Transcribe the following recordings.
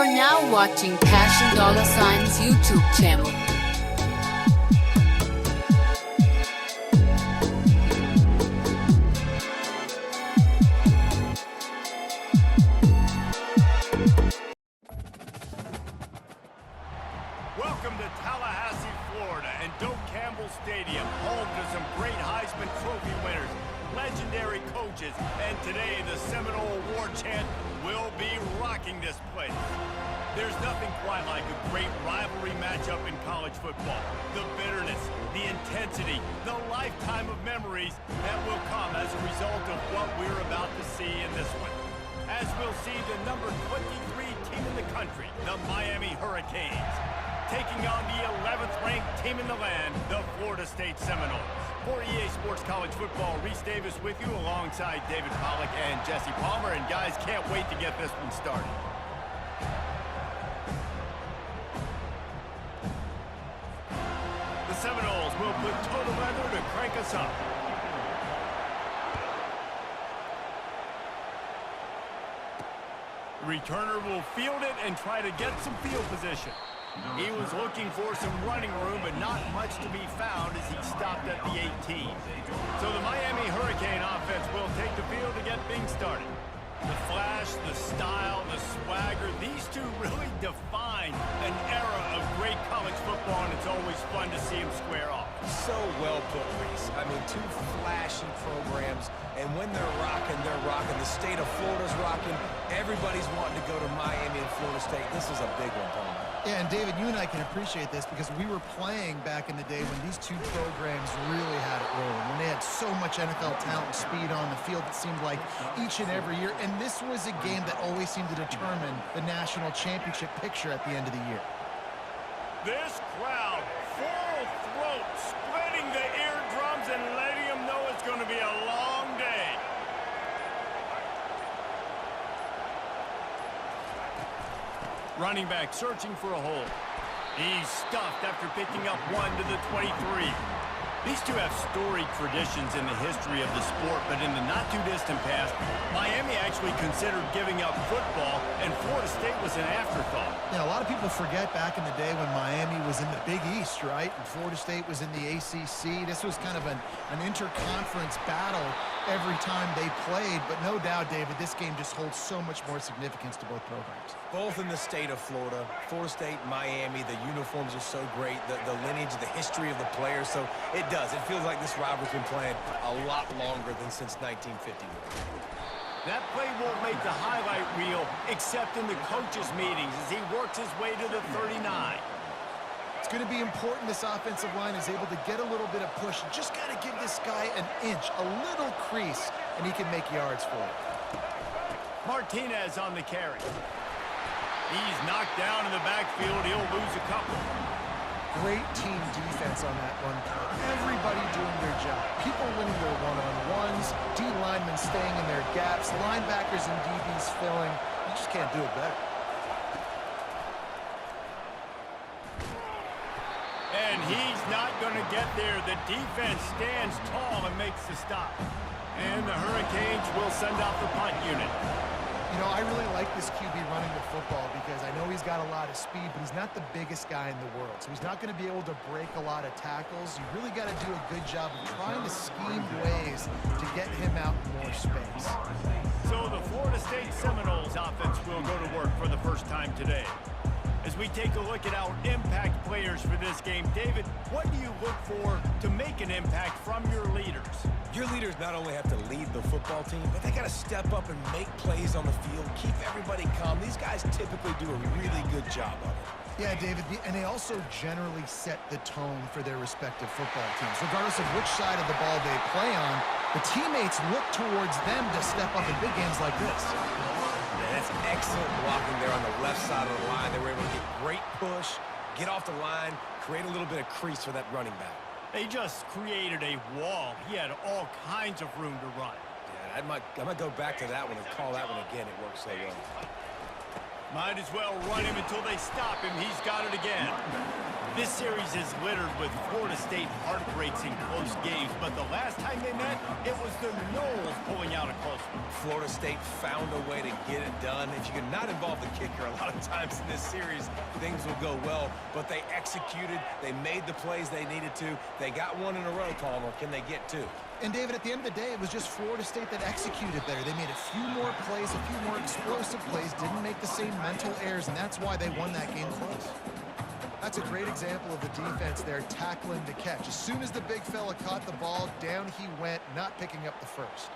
are now watching Passion Dollar Sign's YouTube channel. Welcome to Tallahassee, Florida, and Doak Campbell Stadium, home to some great Heisman Trophy winners, legendary coaches, and today the Seminole Award chant will be rocking this place. There's nothing quite like a great rivalry matchup in college football. The bitterness, the intensity, the lifetime of memories that will come as a result of what we're about to see in this one. As we'll see the number 23 team in the country, the Miami Hurricanes, taking on the 11th ranked team in the land, the Florida State Seminoles. For EA Sports College Football, Reese Davis with you alongside David Pollack and Jesse Palmer. And guys, can't wait to get this one started. The Seminoles will put total leather to crank us up. The returner will field it and try to get some field position. He was looking for some running room, but not much to be found as he stopped at the 18. So the Miami Hurricane offense will take the field to get things started. The flash, the style, the swagger, these two really define an era of great college football, and it's always fun to see them square off. So well put, Reese. I mean, two flashy programs, and when they're rocking, they're rocking. The state of Florida's rocking. Everybody's wanting to go to Miami and Florida State. This is a big one, Palmer. Yeah, and David, you and I can appreciate this because we were playing back in the day when these two programs really had it rolling, when they had so much NFL talent and speed on the field, it seemed like each and every year. And this was a game that always seemed to determine the national championship picture at the end of the year. This crowd, full throat, splitting the eardrums and letting them know it's going to be a long day. Running back searching for a hole. He's stuffed after picking up one to the 23. These two have storied traditions in the history of the sport, but in the not-too-distant past, Miami actually considered giving up football, and Florida State was an afterthought. Yeah, a lot of people forget back in the day when Miami was in the Big East, right? And Florida State was in the ACC. This was kind of an interconference battle every time they played, but no doubt, David, this game just holds so much more significance to both programs. Both in the state of Florida. Florida State, Miami, the uniforms are so great, the lineage, the history of the players, so it does. It feels like this rivalry's been playing a lot longer than since 1951. That play won't make the highlight reel, except in the coaches' meetings as he works his way to the 39. It's going to be important this offensive line is able to get a little bit of push. Just got to give this guy an inch, a little crease, and he can make yards for it. Martinez on the carry. He's knocked down in the backfield. He'll lose a couple. Great team defense on that run play. Everybody doing their job. People winning their one-on-ones, D linemen staying in their gaps, linebackers and DBs filling. You just can't do it better. And he's not going to get there. The defense stands tall and makes the stop. And the Hurricanes will send out the punt unit. You know, I really like this QB running the football because I know he's got a lot of speed, but he's not the biggest guy in the world. So he's not going to be able to break a lot of tackles. You really got to do a good job of trying to scheme ways to get him out in more space. So the Florida State Seminoles offense will go to work for the first time today. As we take a look at our impact players for this game, David, what do you look for to make an impact from your leaders? Your leaders not only have to lead the football team, but they got to step up and make plays on the field, keep everybody calm. These guys typically do a really good job of it. Yeah, David, and they also generally set the tone for their respective football teams. Regardless of which side of the ball they play on, the teammates look towards them to step up in big games like this. That's excellent blocking there on the left side of the line. They were able to get great push, get off the line, create a little bit of crease for that running back. They just created a wall. He had all kinds of room to run. Yeah, I might go back to that one and call that one again. It worked so well. Might as well run him until they stop him. He's got it again. This series is littered with Florida State heartbreaks in close games, but the last time they met, it was the Noles pulling out a close one. Florida State found a way to get it done. If you can not involve the kicker a lot of times in this series, things will go well. But they executed. They made the plays they needed to. They got one in a row, Palmer. Can they get two? And, David, at the end of the day, it was just Florida State that executed better. They made a few more plays, a few more explosive plays, didn't make the same mental errors, and that's why they won that game close. That's a great example of the defense there tackling the catch. As soon as the big fella caught the ball, down he went, not picking up the first.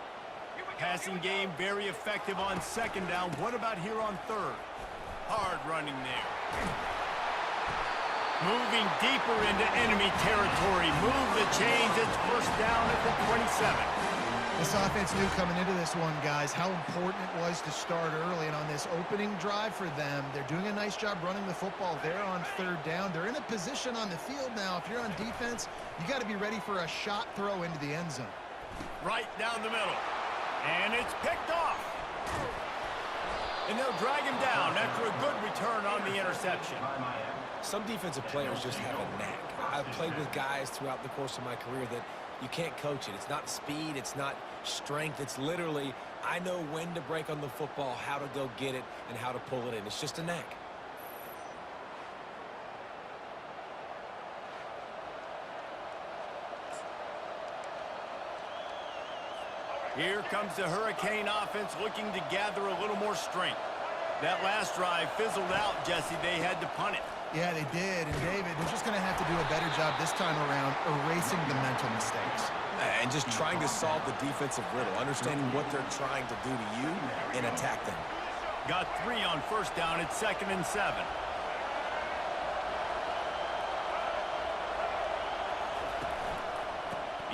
Passing game very effective on second down. What about here on third? Hard running there. Moving deeper into enemy territory. Move the chains. It's first down at the 27. This offense knew coming into this one, guys, how important it was to start early. And on this opening drive for them, they're doing a nice job running the football there on third down. They're in a position on the field now. If you're on defense, you got to be ready for a shot throw into the end zone. Right down the middle. And it's picked off. And they'll drag him down after a good return on the interception. Some defensive players just have a knack. I've played with guys throughout the course of my career that you can't coach it. It's not speed. It's not strength. It's literally, I know when to break on the football, how to go get it, and how to pull it in. It's just a knack. Here comes the Hurricane offense looking to gather a little more strength. That last drive fizzled out, Jesse. They had to punt it. Yeah, they did. And, David, they're just going to have to do a better job this time around erasing the mental mistakes. And just trying to solve the defensive riddle, understanding what they're trying to do to you and attack them. Got 3 on first down. It's 2nd and 7.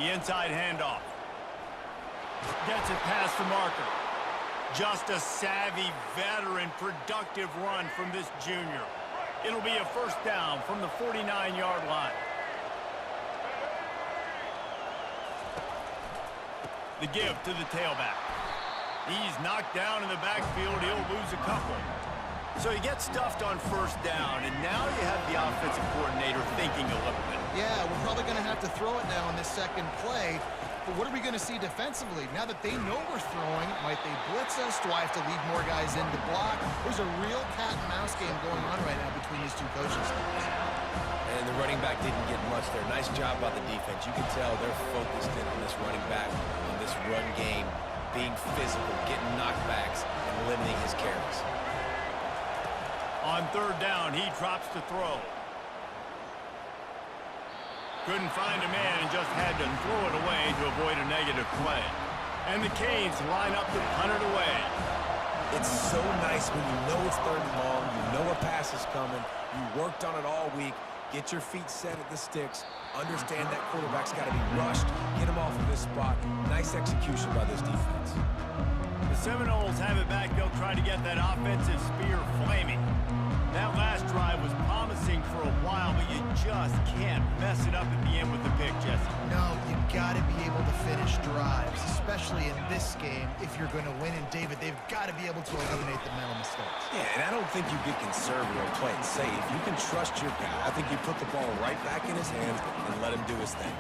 The inside handoff. Gets it past the marker. Just a savvy, veteran, productive run from this junior. It'll be a first down from the 49-yard line. The give to the tailback. He's knocked down in the backfield. He'll lose a couple. So he gets stuffed on first down, and now you have the offensive coordinator thinking a little bit. Yeah, we're probably going to have to throw it now on this second play. But what are we going to see defensively? Now that they know we're throwing, might they blitz us? Do I have to lead more guys in to block? There's a real cat-and-mouse game going on right now between these two coaches. And the running back didn't get much there. Nice job by the defense. You can tell they're focused in on this running back, on this run game, being physical, getting knockbacks, and limiting his carries. On third down, he drops to throw. Couldn't find a man and just had to throw it away to avoid a negative play. And the Canes line up to punt it away. It's so nice when you know it's third and long, you know a pass is coming, you worked on it all week, get your feet set at the sticks, understand that quarterback's got to be rushed, get him off of this spot. Nice execution by this defense. The Seminoles have it back. They'll try to get that offensive spear flaming. That last drive was promising for a while, but you just can't mess it up at the end with the pick, Jesse. No, you got to be able to finish drives, especially in this game if you're going to win. And, David, they've got to be able to eliminate the mental mistakes. Yeah, and I don't think you get conservative or play it safe. You can trust your guy. I think you put the ball right back in his hands and let him do his thing.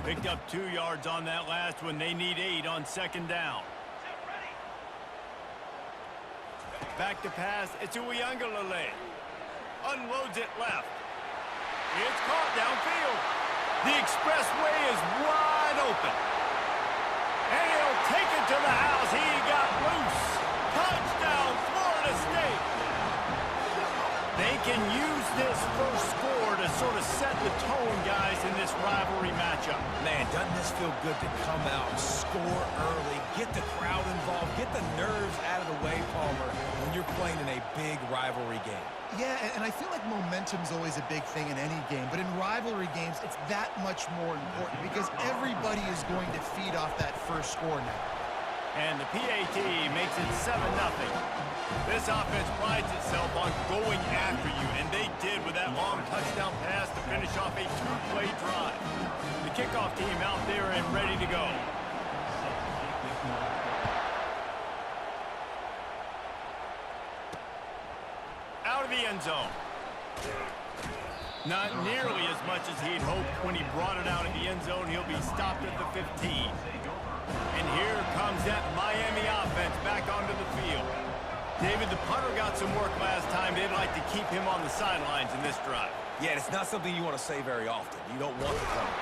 Picked up 2 yards on that last one. They need 8 on second down. Back to pass. It's Uiagalelei. Unloads it left. It's caught downfield. The expressway is wide open. And he'll take it to the house. He got loose. Touchdown, Florida State. They can use this first score to sort of set the tone, guys, in this rivalry matchup. Man, doesn't this feel good to come out, score early, get the crowd involved, get the nerves out of the way, Palmer, when you're playing in a big rivalry game? Yeah, and I feel like momentum's always a big thing in any game, but in rivalry games, it's that much more important because everybody is going to feed off that first score now. And the PAT makes it 7-0. This offense prides itself on going after you, and they did with that long touchdown pass to finish off a 2-play drive. The kickoff team out there and ready to go. the end zone. Not nearly as much as he'd hoped when he brought it out of the end zone. He'll be stopped at the 15. And here comes that Miami offense back onto the field. David, the punter got some work last time. They'd like to keep him on the sidelines in this drive. Yeah, it's not something you want to say very often. You don't want the punter.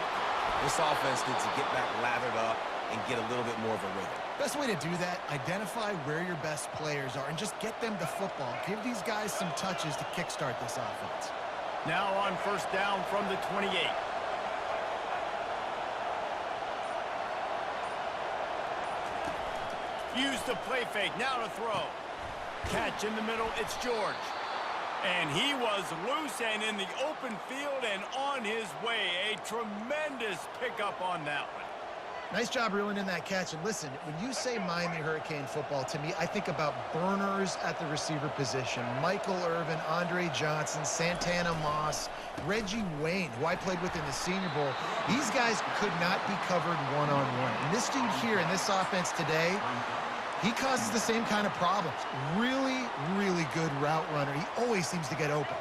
This offense needs to get back lathered up and get a little bit more of a rhythm. Best way to do that, identify where your best players are and just get them the football. Give these guys some touches to kickstart this offense. Now on first down from the 28. Use the play fake, now to throw. Catch in the middle, it's George. And he was loose and in the open field and on his way. A tremendous pickup on that one. Nice job reeling in that catch. And listen, when you say Miami Hurricane football, to me, I think about burners at the receiver position. Michael Irvin, Andre Johnson, Santana Moss, Reggie Wayne, who I played with in the Senior Bowl. These guys could not be covered one-on-one. And this dude here in this offense today, he causes the same kind of problems. Really, really good route runner. He always seems to get open.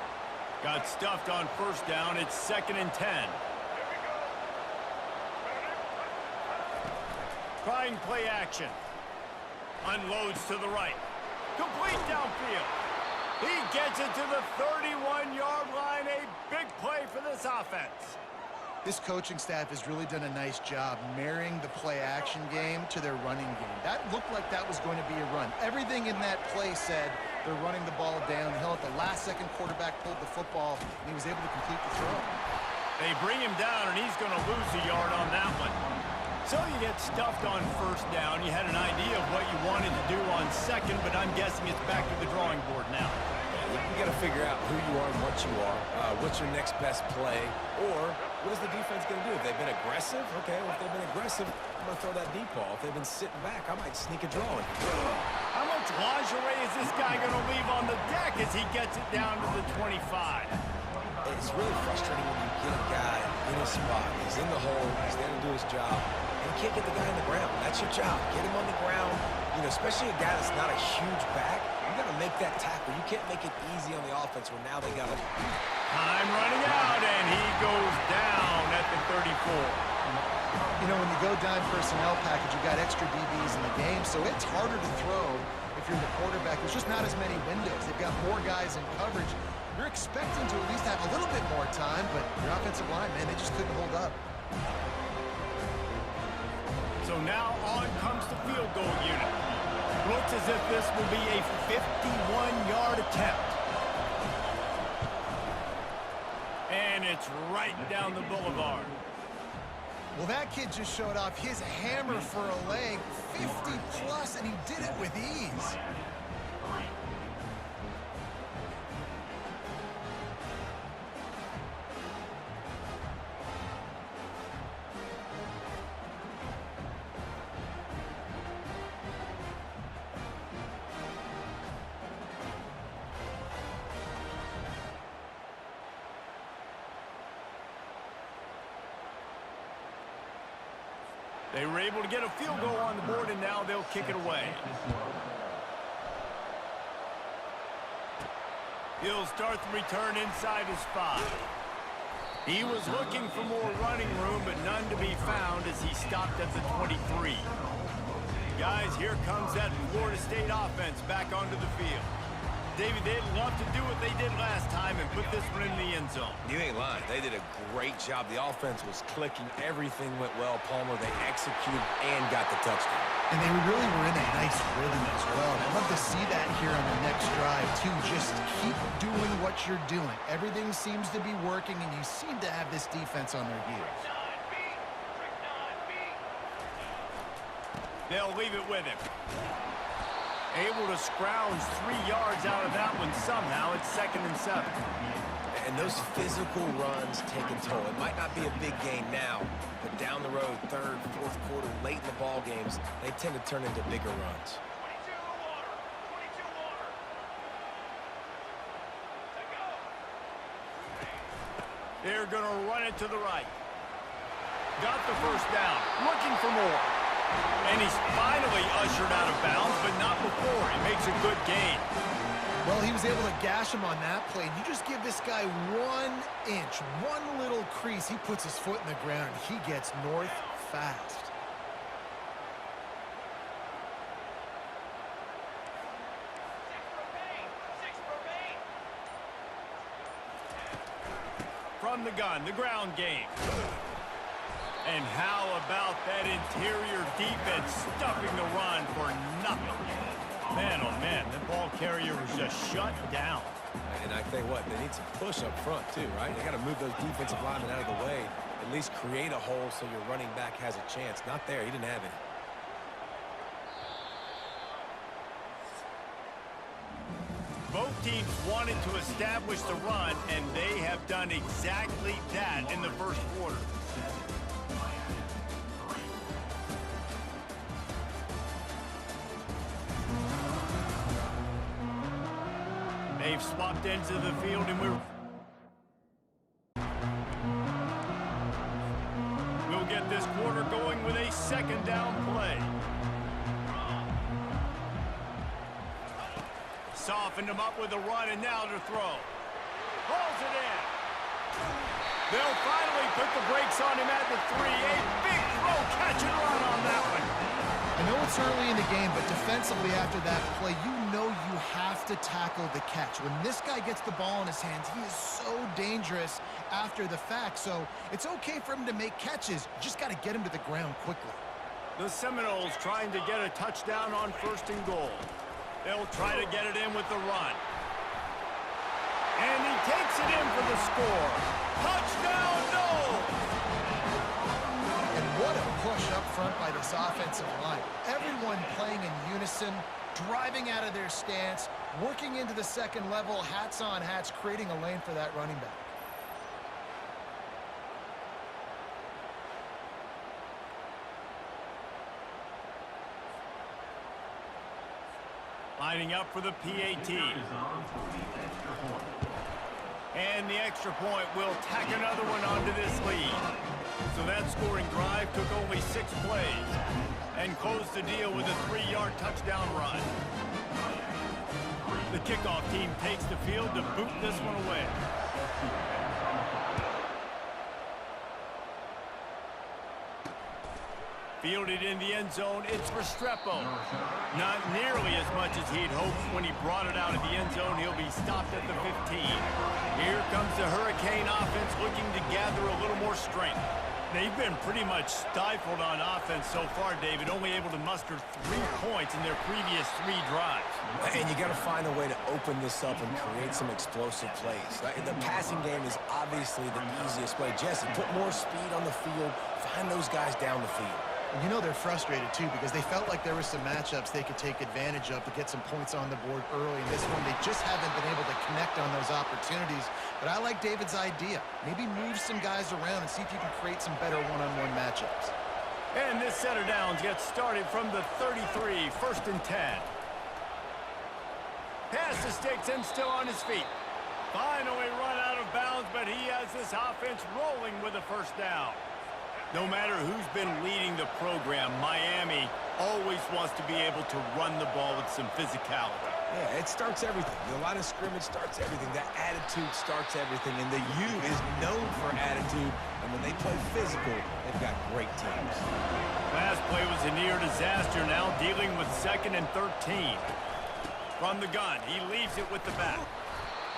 Got stuffed on first down. It's 2nd and 10. Trying play action. Unloads to the right. Complete downfield. He gets it to the 31-yard line. A big play for this offense. This coaching staff has really done a nice job marrying the play-action game to their running game. That looked like that was going to be a run. Everything in that play said they're running the ball downhill. At the last second, quarterback pulled the football, and he was able to complete the throw. They bring him down, and he's going to lose a yard on that one. So you get stuffed on first down. You had an idea of what you wanted to do on second, but I'm guessing it's back to the drawing board now. You got to figure out who you are and what you are. What's your next best play? Or what is the defense going to do? If they've been aggressive, okay, well, if they've been aggressive, I'm going to throw that deep ball. If they've been sitting back, I might sneak a draw in. How much lingerie is this guy going to leave on the deck as he gets it down to the 25? It's really frustrating when you get a guy in his spot. He's in the hole. He's there to do his job. And you can't get the guy on the ground. That's your job. Get him on the ground. You know, especially a guy that's not a huge back. You got to make that tackle. You can't make it easy on the offense when now they got to... Time running out, and he goes down at the 34. You know, when you go dime personnel package, you got extra DBs in the game, so it's harder to throw if you're the quarterback. There's just not as many windows. They've got more guys in coverage. You're expecting to at least have a little bit more time, but your offensive line, man, they just couldn't hold up. So now on comes the field goal unit. Looks as if this will be a 51-yard attempt. And it's right down the boulevard. Well, that kid just showed off his hammer for a leg, 50-plus, and he did it with ease. They were able to get a field goal on the board, and now they'll kick it away. He'll start the return inside his 5. He was looking for more running room, but none to be found as he stopped at the 23. Guys, here comes that Florida State offense back onto the field. David, they'd love to do what they did last time and put this one in the end zone. You ain't lying. They did a great job. The offense was clicking. Everything went well. Palmer, they executed and got the touchdown. And they really were in a nice rhythm as well. I'd love to see that here on the next drive, too. Just keep doing what you're doing. Everything seems to be working, and you seem to have this defense on their heels. They'll leave it with him. Able to scrounge 3 yards out of that one somehow. It's 2nd and 7. And those physical runs take a toll. It might not be a big game now, but down the road, 3rd, 4th quarter, late in the ball games, they tend to turn into bigger runs. They're going to run it to the right. Got the first down. Looking for more. And he's finally ushered out of bounds, but not before. He makes a good gain. Well, he was able to gash him on that play. You just give this guy 1 inch, one little crease. He puts his foot in the ground, and he gets north fast. From the gun, the ground game. And how about that interior defense stuffing the run for nothing? Man, oh man, the ball carrier was just shut down. And I tell you what, they need some push up front too, right? They got to move those defensive linemen out of the way, at least create a hole so your running back has a chance. Not there, he didn't have it. Both teams wanted to establish the run, and they have done exactly that in the first quarter. They've swapped ends of the field, and we'll get this quarter going with a second down play. Softened him up with a run, and now to throw. Pulls it in. They'll finally put the brakes on him at the 3. A big throw, catch and run on that one. I know it's early in the game, but defensively after that play, you know you have to tackle the catch. When this guy gets the ball in his hands, he is so dangerous after the fact. So it's okay for him to make catches. You just got to get him to the ground quickly. The Seminoles trying to get a touchdown on 1st and goal. They'll try to get it in with the run. And he takes it in for the score. Touchdown, Noles! And what a push up front by this offensive line. Everyone playing in unison, driving out of their stance, working into the second level, hats on hats, creating a lane for that running back. Lining up for the PAT. And the extra point will tack another one onto this lead. So that scoring drive took only 6 plays and closed the deal with a 3-yard touchdown run. The kickoff team takes the field to boot this one away. Fielded in the end zone, it's Restrepo. Not nearly as much as he'd hoped when he brought it out of the end zone. He'll be stopped at the 15. Here comes the Hurricane offense looking to gather a little more strength. They've been pretty much stifled on offense so far, David, only able to muster 3 points in their previous 3 drives. And you got to find a way to open this up and create some explosive plays. Right? The passing game is obviously the easiest way. Jesse, put more speed on the field, find those guys down the field. You know they're frustrated, too, because they felt like there were some matchups they could take advantage of to get some points on the board early. In this one, they just haven't been able to connect on those opportunities. But I like David's idea. Maybe move some guys around and see if you can create some better one-on-one matchups. And this set of downs gets started from the 33, 1st and 10. Pass to Sticks and still on his feet. Finally run out of bounds, but he has this offense rolling with a 1st down. No matter who's been leading the program, Miami always wants to be able to run the ball with some physicality. Yeah, it starts everything. The line of scrimmage starts everything. That attitude starts everything. And the U is known for attitude. And when they play physical, they've got great teams. Last play was a near disaster, now dealing with 2nd and 13. From the gun, he leaves it with the back.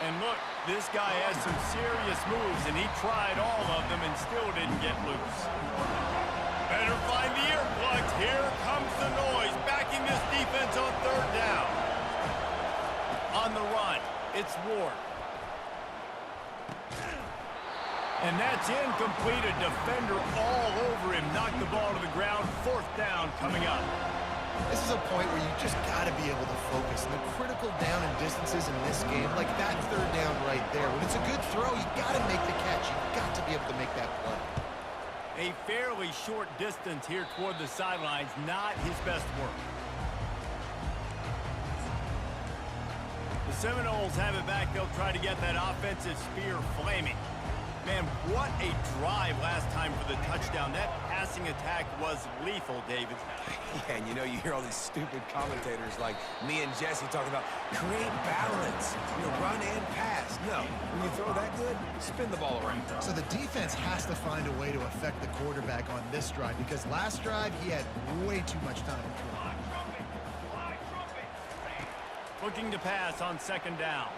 And look, this guy has some serious moves, and he tried all of them and still didn't get loose. Better find the earplugs. Here comes the noise, backing this defense on 3rd down. On the run, it's Ward. And that's incomplete. A defender all over him. Knocked the ball to the ground. 4th down coming up. This is a point where you just got to be able to focus. And the critical down and distances in this game, like that 3rd down right there. When it's a good throw, you got to make the catch. You got to be able to make that play. A fairly short distance here toward the sidelines, not his best work. The Seminoles have it back. They'll try to get that offensive spear flaming. Man, what a drive last time for the touchdown. That passing attack was lethal, David. Yeah, and you know, you hear all these stupid commentators like me and Jesse talking about create balance, run and pass. No, when you throw that good, spin the ball around. So the defense has to find a way to affect the quarterback on this drive because last drive he had way too much time to throw. Looking to pass on second down.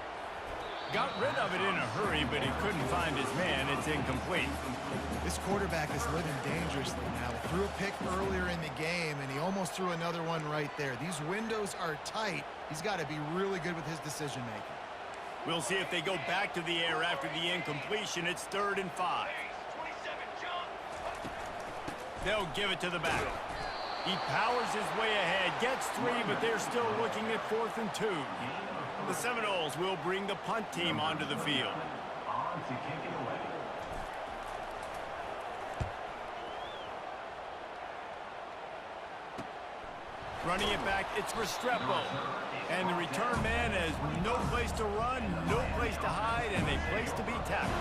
Got rid of it in a hurry, but he couldn't find his man. It's incomplete. This quarterback is living dangerously now. He threw a pick earlier in the game, and he almost threw another one right there. These windows are tight. He's got to be really good with his decision-making. We'll see if they go back to the air after the incompletion. It's 3rd and 5. They'll give it to the back. He powers his way ahead, gets 3, but they're still looking at 4th and 2. The Seminoles will bring the punt team onto the field. Running it back, it's Restrepo. And the return man has no place to run, no place to hide, and a place to be tackled.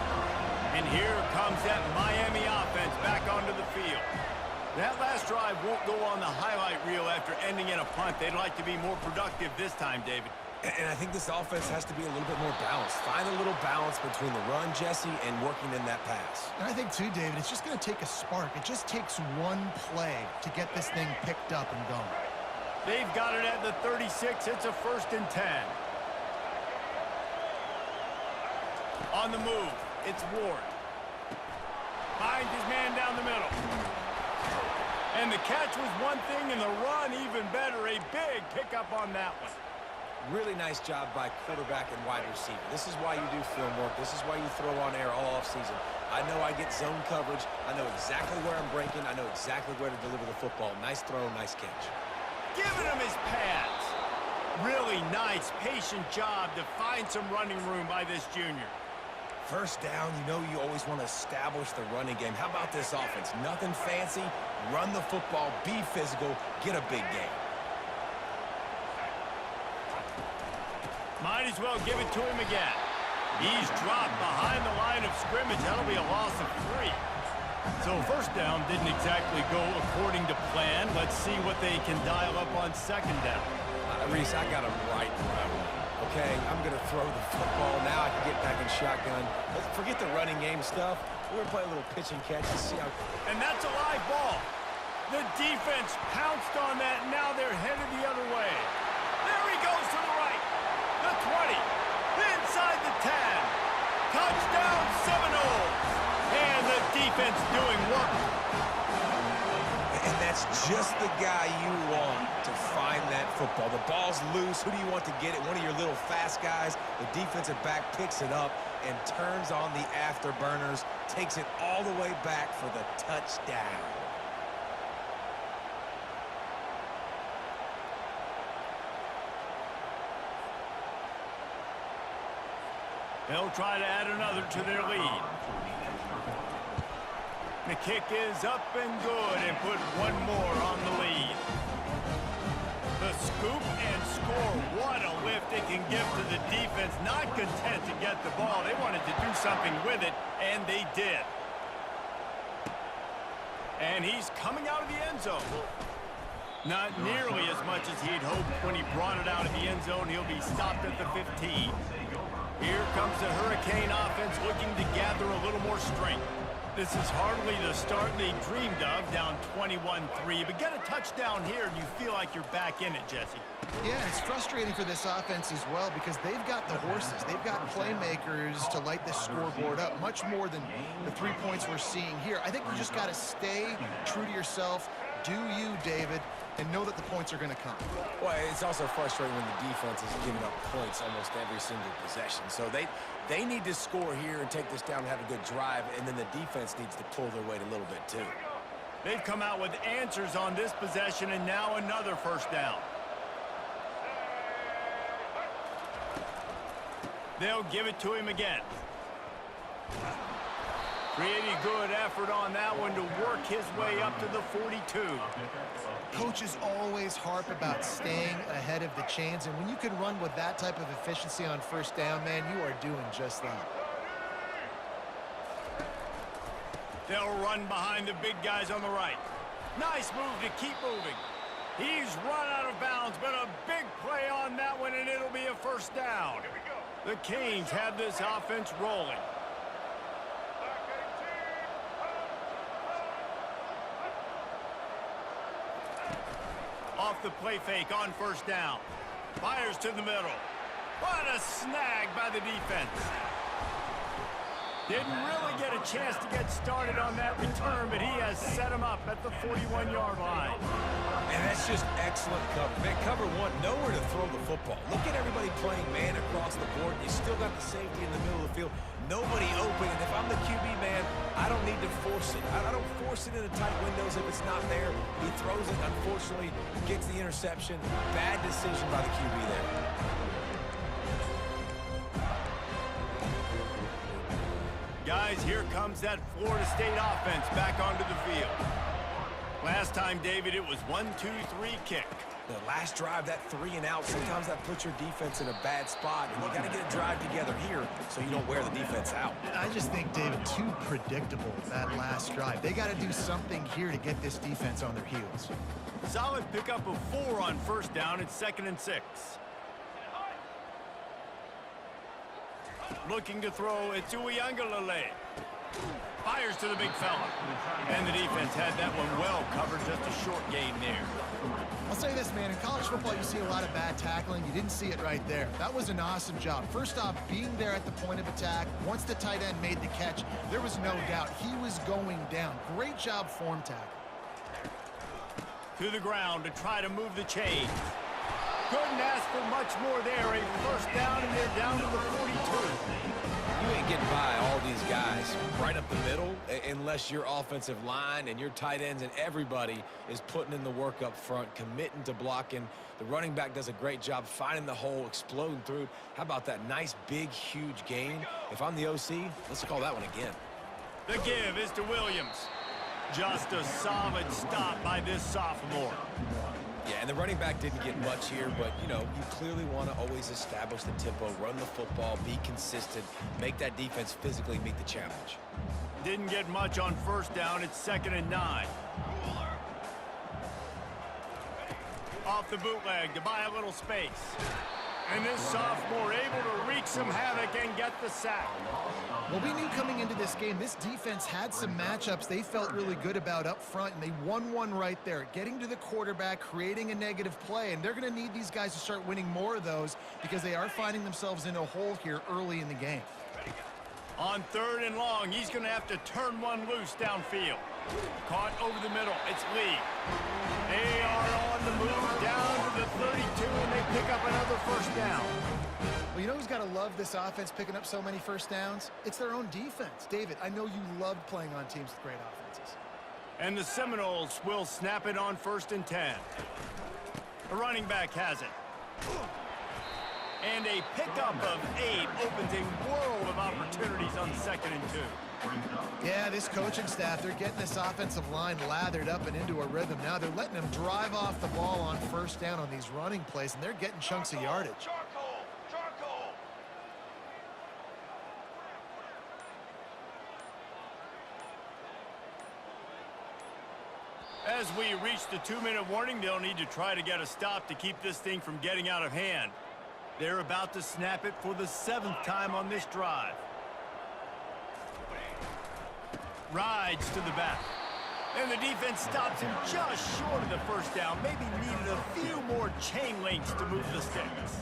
And here comes that Miami offense back onto the field. That last drive won't go on the highlight reel after ending in a punt. They'd like to be more productive this time, David. And I think this offense has to be a little bit more balanced. Find a little balance between the run, Jesse, and working in that pass. And I think, too, David, it's just going to take a spark. It just takes one play to get this thing picked up and going. They've got it at the 36. It's a 1st and 10. On the move, it's Ward. Finds his man down the middle. And the catch was one thing, and the run even better. A big pickup on that one. Really nice job by quarterback and wide receiver. This is why you do film work. This is why you throw on air all offseason. I know I get zone coverage. I know exactly where I'm breaking. I know exactly where to deliver the football. Nice throw, nice catch. Giving him his pads. Really nice, patient job to find some running room by this junior. First down, you always want to establish the running game. How about this offense? Nothing fancy. Run the football, be physical, get a big game. Might as well give it to him again. He's dropped behind the line of scrimmage. That'll be a loss of 3. So first down didn't exactly go according to plan. Let's see what they can dial up on second down. Reese, I got him right where I want. Okay, I'm going to throw the football. Now I can get back in shotgun. Let's forget the running game stuff. We're going to play a little pitch and catch and see how... And that's a live ball. The defense pounced on that. Now they're headed the other way. There he goes to the right. The 20. Inside the 10. Touchdown Seminoles. And the defense doing work. And that's just the guy you want to find that football. The ball's loose. Who do you want to get it? One of your little fast guys. The defensive back picks it up and turns on the afterburners. Takes it all the way back for the touchdown. They'll try to add another to their lead. The kick is up and good and put one more on the lead. The scoop and score. What a lift it can give to the defense. Not content to get the ball. They wanted to do something with it, and they did. And he's coming out of the end zone. Not nearly as much as he'd hoped when he brought it out of the end zone. He'll be stopped at the 15. Here comes the Hurricane offense looking to gather a little more strength. This is hardly the start they dreamed of, down 21-3. But get a touchdown here, and you feel like you're back in it, Jesse. Yeah, it's frustrating for this offense as well because they've got the horses. They've got playmakers to light this scoreboard up, much more than the 3 points we're seeing here. I think you just got to stay true to yourself. Do you, David, and know that the points are going to come. Well, it's also frustrating when the defense is giving up points almost every single possession. So they need to score here and take this down and have a good drive, and then the defense needs to pull their weight a little bit too. They've come out with answers on this possession, and now another first down. They'll give it to him again. Pretty good effort on that one to work his way up to the 42. Coaches always harp about staying ahead of the chains, and when you can run with that type of efficiency on first down, man, you are doing just that. They'll run behind the big guys on the right. Nice move to keep moving. He's run out of bounds, but a big play on that one, and it'll be a first down. The Canes have this offense rolling. Off the play fake on first down. Fires to the middle. What a snag by the defense. Didn't really get a chance to get started on that return, but he has set him up at the 41-yard line. And that's just excellent cover. Man, cover one, nowhere to throw the football. Look at everybody playing man across the board. You still got the safety in the middle of the field. Nobody open, and if I'm the QB, man, I don't need to force it. I don't force it into tight windows if it's not there. He throws it, unfortunately, gets the interception. Bad decision by the QB there. Guys, here comes that Florida State offense back onto the field. Last time, David, it was 1-2-3 kick. The last drive, that 3 and out, sometimes that puts your defense in a bad spot, and you got to get a drive together here so you don't wear the defense out. I just think, David, too predictable, that last drive. They got to do something here to get this defense on their heels. Solid pickup of 4 on first down and 2nd and 6. Looking to throw, it's Uiagalelei. Fires to the big fella. And the defense had that one well covered, just a short gain there. I'll say this, man, in college football you see a lot of bad tackling. You didn't see it right there. That was an awesome job. First off, being there at the point of attack. Once the tight end made the catch, there was no doubt he was going down. Great job form tackle. To the ground to try to move the chains. Couldn't ask for much more there. A first down, and they're down to the 42. You ain't getting by all these guys right up the middle unless your offensive line and your tight ends and everybody is putting in the work up front, committing to blocking. The running back does a great job finding the hole, exploding through. How about that nice, big, huge gain? If I'm the OC, let's call that one again. The give is to Williams. Just a solid stop by this sophomore. Yeah, and the running back didn't get much here, but, you know, you clearly want to always establish the tempo, run the football, be consistent, make that defense physically meet the challenge. Didn't get much on first down. It's 2nd and 9. Off the bootleg to buy a little space. And this sophomore able to wreak some havoc and get the sack. Well, we knew coming into this game, this defense had some matchups they felt really good about up front, and they won one right there, getting to the quarterback, creating a negative play, and they're going to need these guys to start winning more of those because they are finding themselves in a hole here early in the game. On 3rd and long, he's going to have to turn one loose downfield. Caught over the middle. It's Lee. They are on the move down to the 32, and they pick up another first down. Well, you know who's got to love this offense picking up so many first downs? It's their own defense. David, I know you loved playing on teams with great offenses. And the Seminoles will snap it on 1st and 10. The running back has it. And a pickup of 8 opens a world of opportunities on 2nd and 2. Yeah, this coaching staff, they're getting this offensive line lathered up and into a rhythm. Now they're letting them drive off the ball on first down on these running plays, and they're getting chunks of yardage. As we reach the 2-minute warning, they'll need to try to get a stop to keep this thing from getting out of hand. They're about to snap it for the 7th time on this drive. Rides to the back. And the defense stops him just short of the first down. Maybe needed a few more chain links to move the sticks.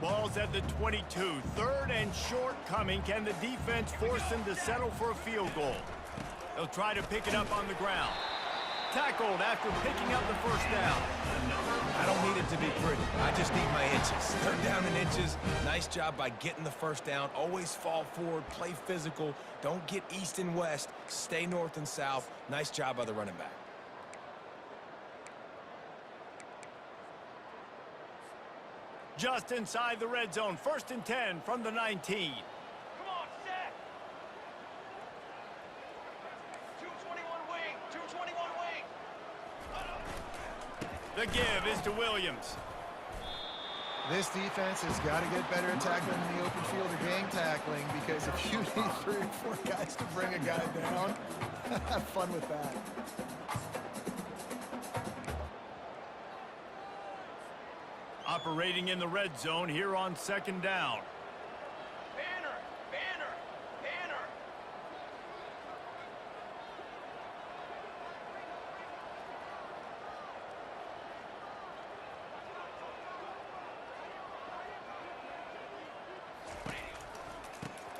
Ball's at the 22. 3rd and short coming. Can the defense force them to settle for a field goal? They'll try to pick it up on the ground. Tackled after picking up the first down. I don't need it to be pretty. I just need my inches. 3rd down in inches. Nice job by getting the first down. Always fall forward, play physical. Don't get east and west. Stay north and south. Nice job by the running back. Just inside the red zone. 1st and 10 from the 19. The give is to Williams. This defense has got to get better at tackling in the open field or game tackling, because if you need 3 or 4 guys to bring a guy down, have fun with that. Operating in the red zone here on 2nd down.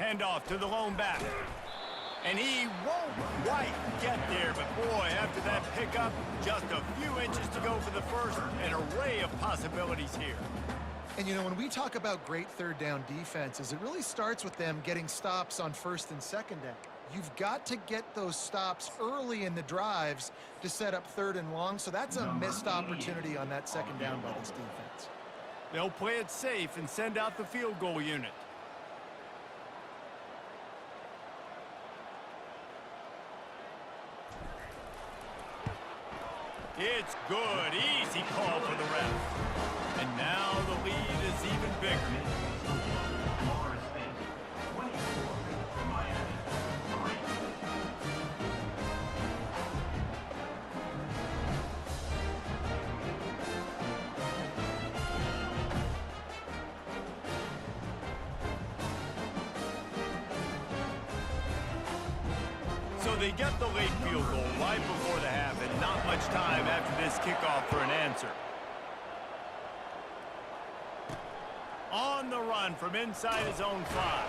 Handoff to the lone back. And he won't quite get there, but boy, after that pickup, just a few inches to go for the first. An array of possibilities here. And, you know, when we talk about great 3rd down defenses, it really starts with them getting stops on 1st and 2nd down. You've got to get those stops early in the drives to set up 3rd and long, so that's a missed opportunity on that 2nd down by this defense. They'll play it safe and send out the field goal unit. It's good. Easy call for the ref. And now the lead is even bigger. So they get the late field goal right before the half, and not much time after this kickoff for an answer. On the run from inside his own 5.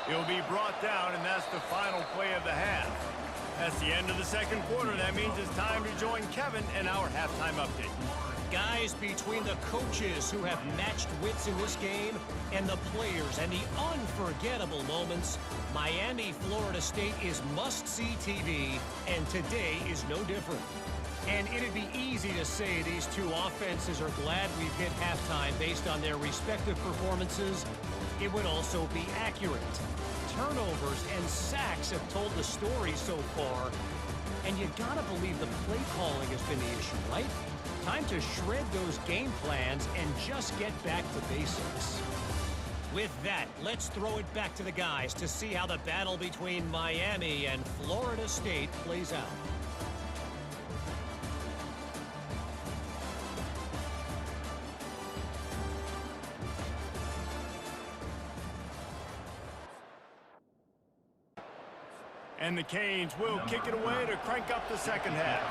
He'll be brought down, and that's the final play of the half. That's the end of the 2nd quarter. That means it's time to join Kevin in our halftime update. Guys, between the coaches who have matched wits in this game and the players and the unforgettable moments, Miami, Florida State is must-see TV, and today is no different. And it'd be easy to say these two offenses are glad we've hit halftime based on their respective performances. It would also be accurate. Turnovers and sacks have told the story so far, and you gotta believe the play calling has been the issue, right? Time to shred those game plans and just get back to basics. With that, let's throw it back to the guys to see how the battle between Miami and Florida State plays out. And the Canes will kick it away to crank up the 2nd half.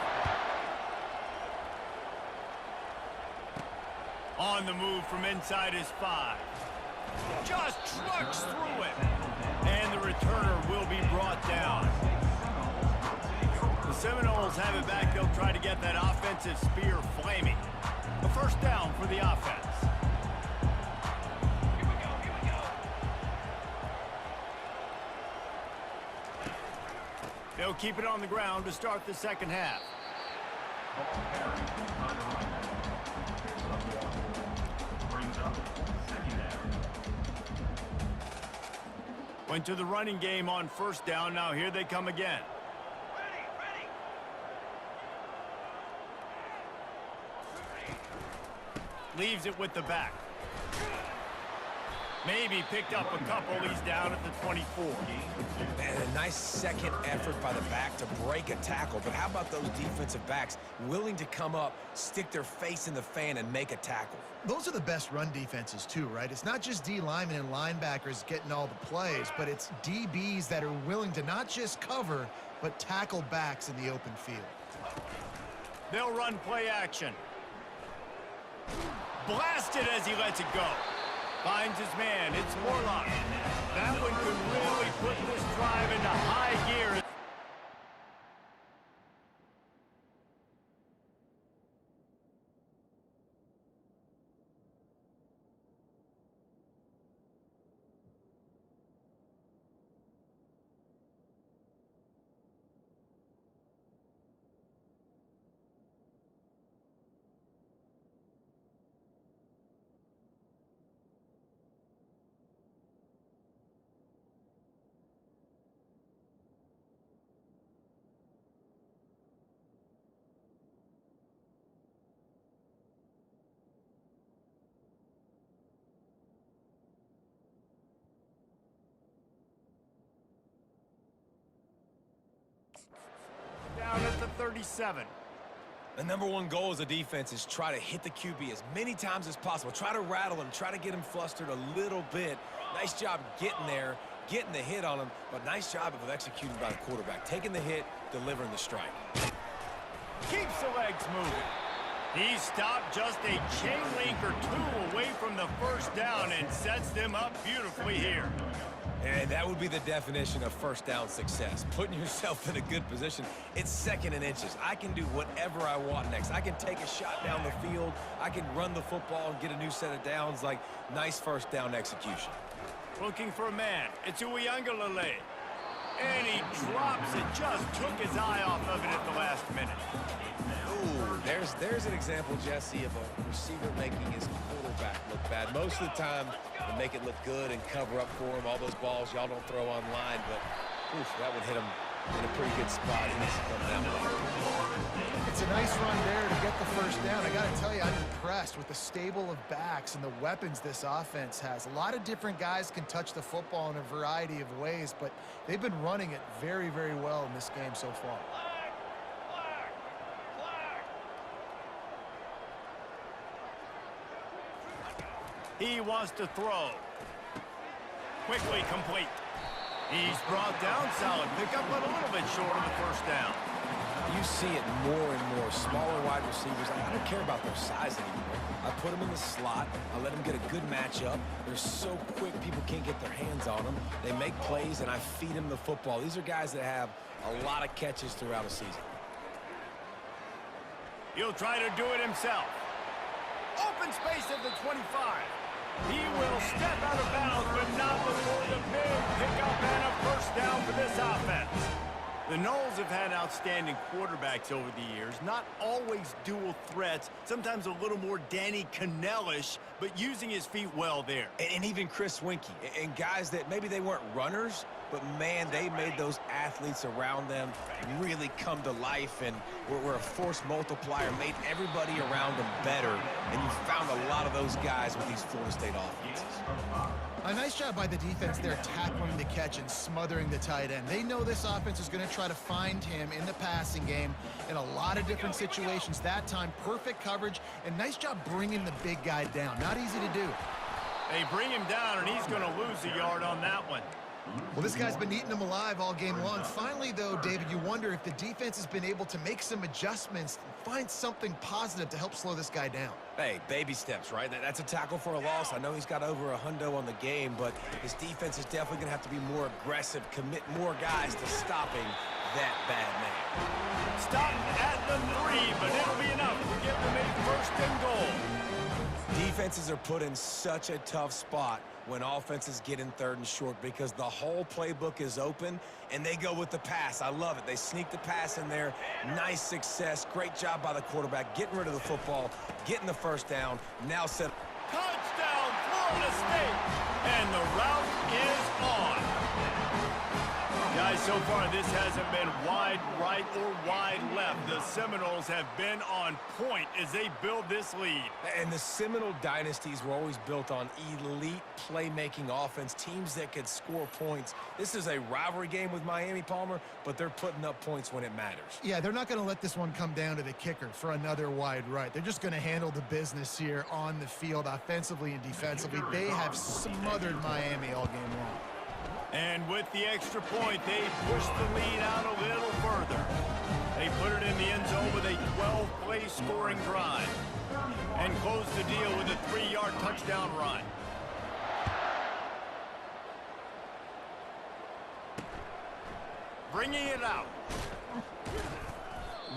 On the move from inside his 5. Just trucks through it. And the returner will be brought down. The Seminoles have it back. They'll try to get that offensive spear flaming. A 1st down for the offense. Here we go. They'll keep it on the ground to start the 2nd half. Went to the running game on 1st down. Now here they come again. Ready. Leaves it with the back. Maybe picked up a couple. He's down at the 24. Man, a nice second effort by the back to break a tackle. But how about those defensive backs willing to come up, stick their face in the fan, and make a tackle? Those are the best run defenses too, right? It's not just D linemen and linebackers getting all the plays, but it's DBs that are willing to not just cover, but tackle backs in the open field. They'll run play action. Blasted as he lets it go. Finds his man. It's Morlock. That one could really put this drive into high gear. 37. The number one goal as a defense is try to hit the QB as many times as possible. Try to rattle him, try to get him flustered a little bit. Nice job getting there, getting the hit on him, but nice job of executing by the quarterback. Taking the hit, delivering the strike. Keeps the legs moving. He stopped just a chain link or two away from the first down and sets them up beautifully here. And that would be the definition of first down success. Putting yourself in a good position. It's second and inches. I can do whatever I want next. I can take a shot down the field. I can run the football and get a new set of downs. Like, nice first down execution. Looking for a man. It's Uiagalelei. And he drops it. Just took his eye off of it at the last minute. Ooh, there's an example, Jesse, of a receiver making his quarterback look bad. Most of the time, they make it look good and cover up for him. All those balls y'all don't throw online, but oof, that would hit him in a pretty good spot. He needs to come down with it. It's a nice run there to get the first down. I got to tell you, I'm impressed with the stable of backs and the weapons this offense has. A lot of different guys can touch the football in a variety of ways, but they've been running it very, very well in this game so far. He wants to throw. Quickly complete. He's brought down. Solid pickup, but a little bit short of the first down. You see it more and more. Smaller wide receivers. I don't care about their size anymore. I put them in the slot. I let them get a good matchup. They're so quick, people can't get their hands on them. They make plays, and I feed them the football. These are guys that have a lot of catches throughout a season. He'll try to do it himself. Open space at the 25. He will step out of bounds, but not before the big pickup and a first down for this offense. The Noles have had outstanding quarterbacks over the years, not always dual threats, sometimes a little more Danny Cannell-ish, but using his feet well there. And even Chris Winkie, and guys that maybe they weren't runners, but man, they made those athletes around them really come to life and were a force multiplier, made everybody around them better, and you found a lot of those guys with these Florida State offenses. A nice job by the defense there, tackling the catch and smothering the tight end. They know this offense is going to try to find him in the passing game in a lot of different situations. That time, perfect coverage, and nice job bringing the big guy down. Not easy to do. They bring him down, and he's going to lose a yard on that one. Well, this guy's been eating them alive all game long. Finally, though, David, you wonder if the defense has been able to make some adjustments, find something positive to help slow this guy down. Hey, baby steps, right? That's a tackle for a loss. I know he's got over a hundo on the game, but his defense is definitely going to have to be more aggressive, commit more guys to stopping that bad man. Stop at the 3, but it'll be enough to give them a first and goal. Defenses are put in such a tough spot when offenses get in third and short because the whole playbook is open and they go with the pass. I love it. They sneak the pass in there. Nice success. Great job by the quarterback getting rid of the football, getting the first down. Now set. Touchdown, Florida State. And the route is on. Guys, so far this hasn't been wide right or wide left. The Seminoles have been on point as they build this lead. And the Seminole dynasties were always built on elite playmaking offense, teams that could score points. This is a rivalry game with Miami, Palmer, but they're putting up points when it matters. Yeah, they're not going to let this one come down to the kicker for another wide right. They're just going to handle the business here on the field, offensively and defensively. They have smothered Miami all game long. And with the extra point, they push the lead out a little further. They put it in the end zone with a 12-play scoring drive and close the deal with a 3-yard touchdown run. Bringing it out.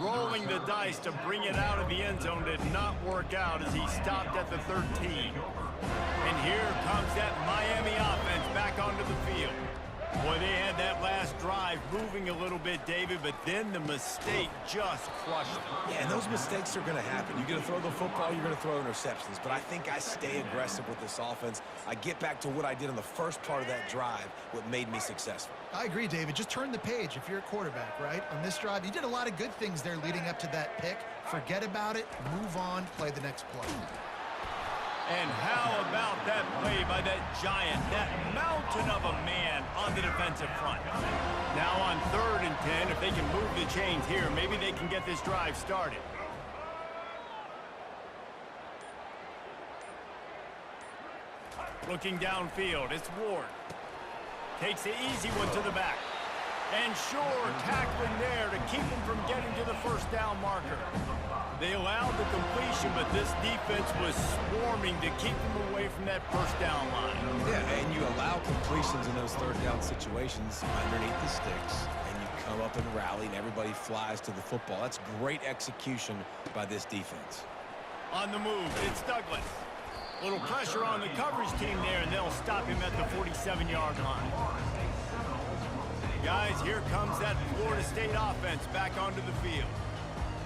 Rolling the dice to bring it out of the end zone did not work out as he stopped at the 13. And here comes that Miami offense back onto the field. Boy, they had that last drive moving a little bit, David, but then the mistake just crushed them. Yeah, and those mistakes are going to happen. You're going to throw the football, you're going to throw interceptions. But I think I stay aggressive with this offense. I get back to what I did in the first part of that drive, what made me successful. I agree, David. Just turn the page if you're a quarterback, right? On this drive, you did a lot of good things there leading up to that pick. Forget about it, move on, play the next play. And how about that play by that giant, that mountain of a man on the defensive front? Now on 3rd and 10, if they can move the chains here, maybe they can get this drive started. Looking downfield, it's Ward. Takes the easy one to the back. And sure, tackling there to keep him from getting to the first down marker. They allowed the completion, but this defense was swarming to keep them away from that first down line. Yeah, and you allow completions in those 3rd down situations underneath the sticks, and you come up and rally, and everybody flies to the football. That's great execution by this defense. On the move, it's Douglas. Little pressure on the coverage team there, and they'll stop him at the 47-yard line. Guys, here comes that Florida State offense back onto the field.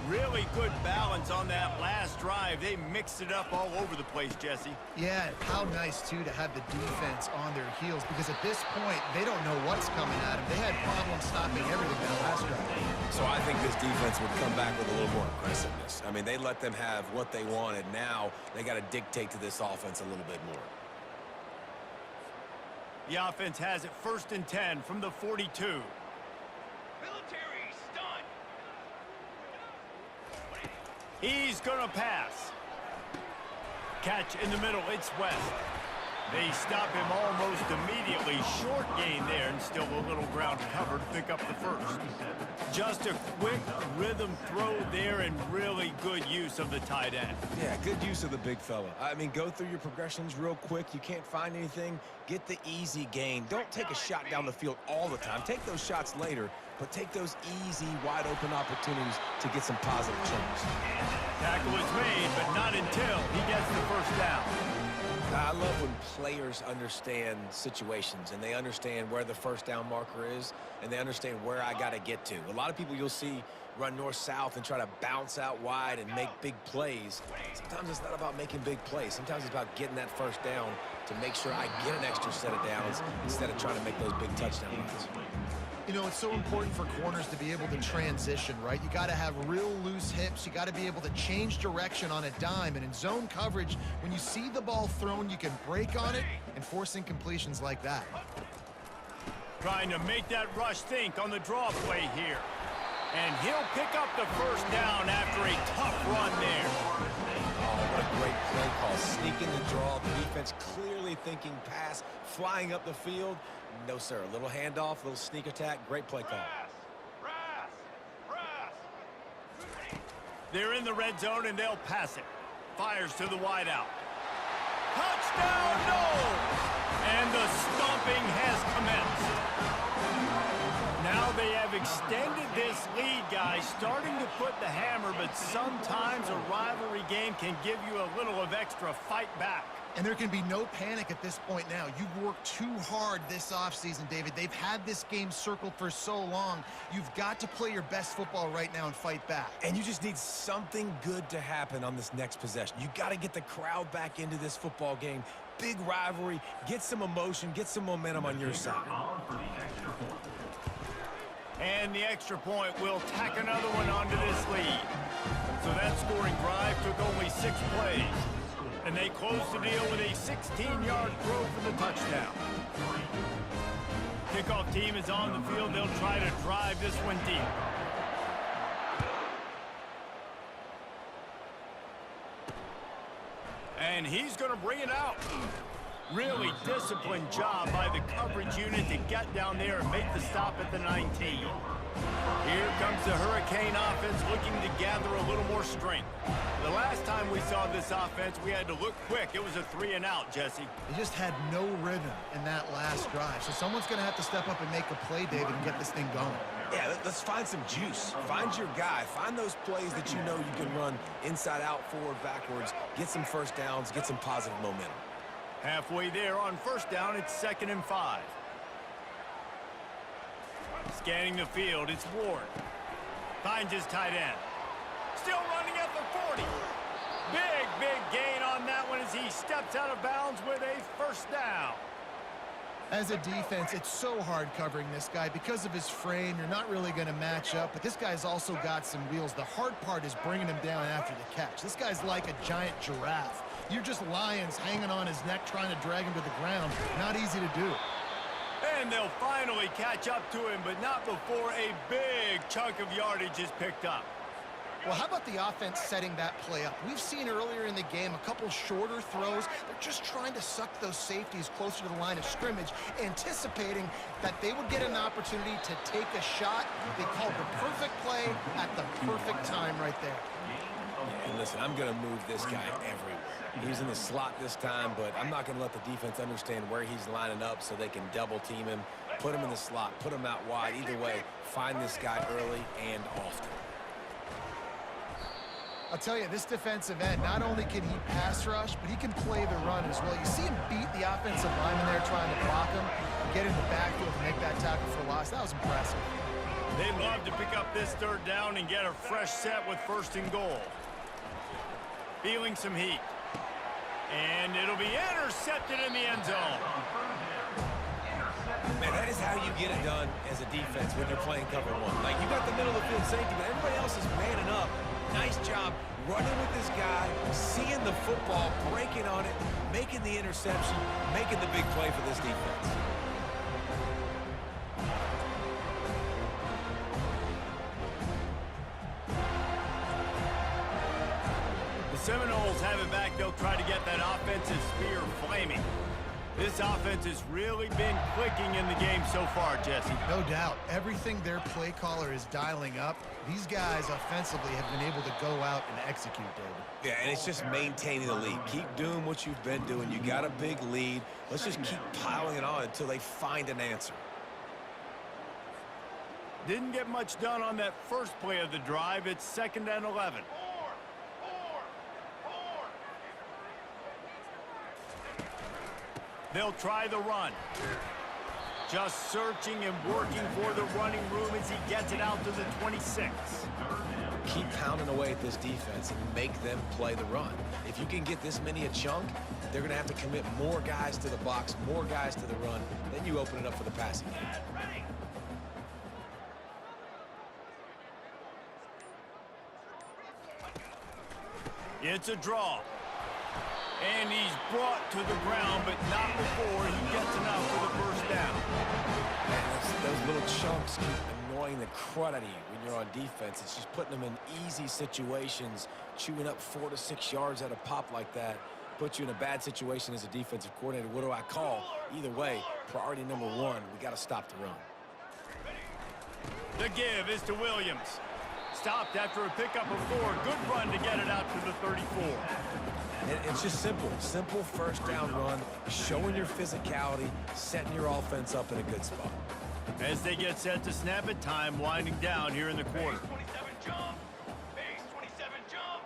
Really good balance on that last drive. They mixed it up all over the place, Jesse. Yeah, how nice, too, to have the defense on their heels, because at this point, they don't know what's coming at them. They had problems stopping everything that last drive. So I think this defense would come back with a little more aggressiveness. I mean, they let them have what they wanted. Now they got to dictate to this offense a little bit more. The offense has it 1st and 10 from the 42. Military stunt. He's gonna pass. Catch in the middle, it's West. They stop him almost immediately. Short gain there, and still a little ground covered to pick up the first. Just a quick rhythm throw there, and really good use of the tight end. Yeah, good use of the big fella. I mean, go through your progressions real quick. You can't find anything, get the easy gain. Don't take a shot down the field all the time. Take those shots later, but take those easy, wide-open opportunities to get some positive change. Tackle is made, but not until he gets the first down. I love when players understand situations and they understand where the first down marker is and they understand where I got to get to. A lot of people you'll see run north-south and try to bounce out wide and make big plays. Sometimes it's not about making big plays. Sometimes it's about getting that first down to make sure I get an extra set of downs instead of trying to make those big touchdown runs. You know, it's so important for corners to be able to transition, right? You got to have real loose hips. You got to be able to change direction on a dime. And in zone coverage, when you see the ball thrown, you can break on it and force incompletions like that. Trying to make that rush think on the draw play here. And he'll pick up the first down after a tough run there. Oh, what a great play call. Sneaking the draw, the defense clearly thinking pass, flying up the field. No, sir. A little handoff, a little sneak attack. Great play call. They're in the red zone, and they'll pass it. Fires to the wideout. Touchdown, no! And the stomping has commenced. Now they have extended this lead, guys, starting to put the hammer, but sometimes a rivalry game can give you a little of extra fight back. And there can be no panic at this point now. You've worked too hard this offseason, David. They've had this game circled for so long. You've got to play your best football right now and fight back. And you just need something good to happen on this next possession. You got to get the crowd back into this football game. Big rivalry. Get some emotion. Get some momentum on your side. And the extra point will tack another one onto this lead. So that scoring drive took only 6 plays. And they close the deal with a 16-yard throw for the touchdown. Kickoff team is on the field. They'll try to drive this one deep. And he's going to bring it out. Really disciplined job by the coverage unit to get down there and make the stop at the 19. Here comes the Hurricane offense looking to gather a little more strength. The last time we saw this offense, we had to look quick. It was a 3-and-out, Jesse. They just had no rhythm in that last drive. So someone's going to have to step up and make a play, David, and get this thing going. Yeah, let's find some juice. Find your guy. Find those plays that you know you can run inside out, forward, backwards. Get some first downs. Get some positive momentum. Halfway there on first down, it's 2nd and 5. Scanning the field, it's Ward. Finds his tight end. Still running at the 40. Big gain on that one as he steps out of bounds with a first down. As a defense, it's so hard covering this guy. Because of his frame, you're not really going to match up, but this guy's also got some wheels. The hard part is bringing him down after the catch. This guy's like a giant giraffe. You're just lions hanging on his neck, trying to drag him to the ground. Not easy to do. And they'll finally catch up to him, but not before a big chunk of yardage is picked up. Well, how about the offense setting that play up? We've seen earlier in the game a couple shorter throws. They're just trying to suck those safeties closer to the line of scrimmage, anticipating that they would get an opportunity to take a shot. They called the perfect play at the perfect time right there. Yeah, and listen, I'm going to move this guy everywhere. He's in the slot this time, but I'm not going to let the defense understand where he's lining up so they can double team him, put him in the slot, put him out wide. Either way, find this guy early and often. I'll tell you, this defensive end, not only can he pass rush, but he can play the run as well. You see him beat the offensive lineman there trying to block him, get in the backfield and make that tackle for loss. That was impressive. They love to pick up this third down and get a fresh set with 1st and goal. Feeling some heat. And it'll be intercepted in the end zone. Man, that is how you get it done as a defense when you're playing cover one. Like, you got the middle of the field safety, but everybody else is manning up. Nice job running with this guy, seeing the football, breaking on it, making the interception, making the big play for this defense. The Seminoles have it back. They'll try to get that offensive spear flaming. This offense has really been clicking in the game so far, Jesse. No doubt. Everything their play caller is dialing up, these guys offensively have been able to go out and execute, David. Yeah, and it's just maintaining the lead. Keep doing what you've been doing. You got a big lead. Let's just keep piling it on until they find an answer. Didn't get much done on that first play of the drive. It's 2nd and 11. They'll try the run. Just searching and working for the running room as he gets it out to the 26. Keep pounding away at this defense and make them play the run. If you can get this many a chunk, they're going to have to commit more guys to the box, more guys to the run. Then you open it up for the passing game. It's a draw. And he's brought to the ground, but not before he gets enough for the first down. Man, those little chunks keep annoying the crud out of you when you're on defense. It's just putting them in easy situations, chewing up 4 to 6 yards at a pop like that. Put you in a bad situation as a defensive coordinator. What do I call? Either way, priority number 1, we got to stop the run. The give is to Williams. Stopped after a pickup of 4. Good run to get it out to the 34. And it's just simple. Simple first down run, showing your physicality, setting your offense up in a good spot. As they get set to snap it, time winding down here in the quarter. Base 27 jump. Base 27 jump.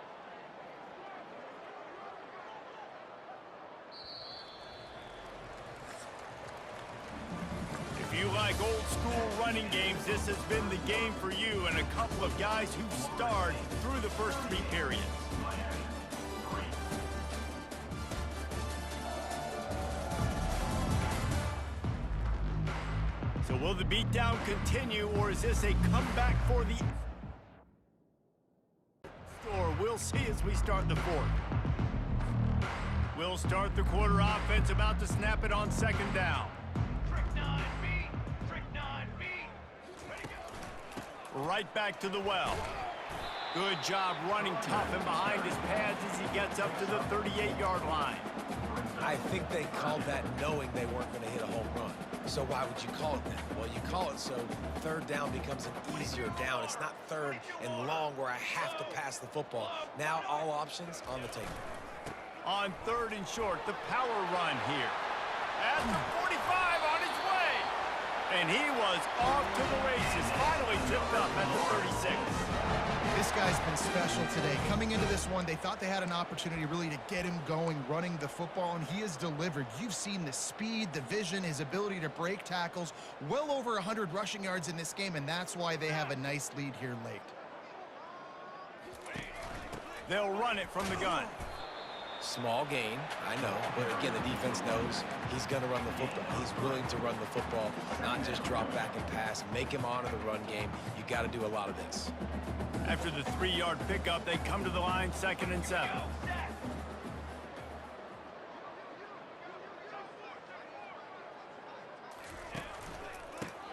If you like old school running games, this has been the game for you and a couple of guys who starred through the first 3 periods. So will the beatdown continue, or is this a comeback for the score? We'll see as we start the 4th. We'll start the quarter offense, about to snap it on 2nd down. Trick 9B. Trick 9B. Ready to go. Right back to the well. Good job running tough and behind his pads as he gets up to the 38-yard line. I think they called that knowing they weren't going to hit a home run. So why would you call it that? Well, you call it so 3rd down becomes an easier down. It's not 3rd and long where I have to pass the football. Now all options on the table. On 3rd and short, the power run here. At the 45 on his way. And he was off to the races. Finally tipped up at the 36. This guy's been special today. Coming into this one, they thought they had an opportunity really to get him going, running the football, and he has delivered. You've seen the speed, the vision, his ability to break tackles, well over 100 rushing yards in this game, and that's why they have a nice lead here late. They'll run it from the gun. Small gain, I know, but again, the defense knows he's going to run the football. He's willing to run the football, not just drop back and pass, make him honor the run game. You got to do a lot of this. After the 3-yard pickup, they come to the line, 2nd and 7.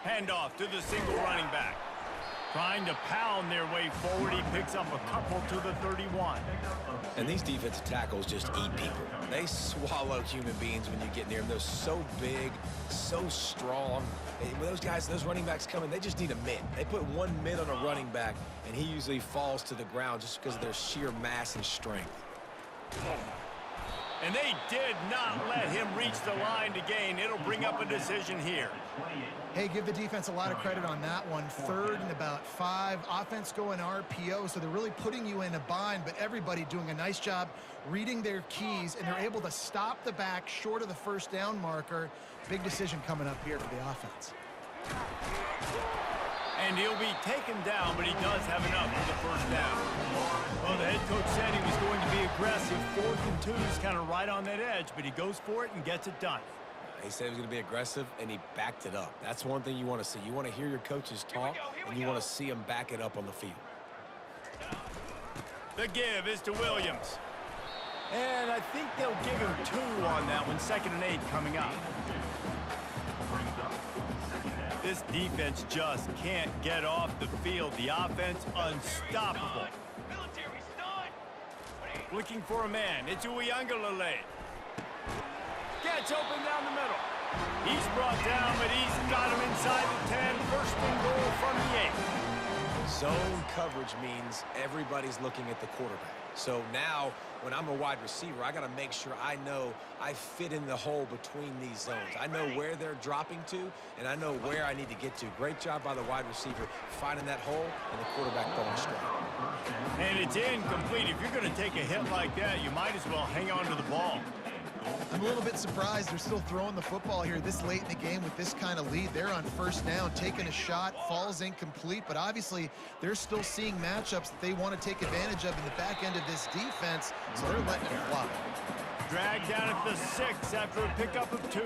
Handoff to the single running back. Trying to pound their way forward. He picks up a couple to the 31. And these defensive tackles just eat people. They swallow human beings when you get near them. They're so big, so strong. And when those guys, those running backs come in, they just need a mid. They put one mid on a running back, and he usually falls to the ground just because of their sheer mass and strength. And they did not let him reach the line to gain. It'll bring up a decision here. Hey, give the defense a lot of credit on that one. 3rd and about 5. Offense going RPO, so they're really putting you in a bind, but everybody doing a nice job reading their keys, and they're able to stop the back short of the first down marker. Big decision coming up here for the offense. And he'll be taken down, but he does have enough for the first down. Well, the head coach said he was going to be aggressive. 4th and 2 is kind of right on that edge, but he goes for it and gets it done. He said he was going to be aggressive, and he backed it up. That's one thing you want to see. You want to hear your coaches talk, and you want to see them back it up on the field. The give is to Williams. And I think they'll give him 2 on that one. 2nd and 8 coming up. This defense just can't get off the field. The offense unstoppable. Military stun. Looking for a man. It's Uiagalelei. Gets open down the middle. He's brought down, but he's got him inside the 10. 1st and goal from the 8. Zone coverage means everybody's looking at the quarterback. So now, when I'm a wide receiver, I got to make sure I know I fit in the hole between these zones. I know where they're dropping to, and I know where I need to get to. Great job by the wide receiver finding that hole, and the quarterback going straight. And it's incomplete. If you're going to take a hit like that, you might as well hang on to the ball. I'm a little bit surprised they're still throwing the football here this late in the game with this kind of lead. They're on 1st down, taking a shot, falls incomplete, but obviously they're still seeing matchups that they want to take advantage of in the back end of this defense, so they're letting it fly. Dragged down at the 6 after a pickup of 2.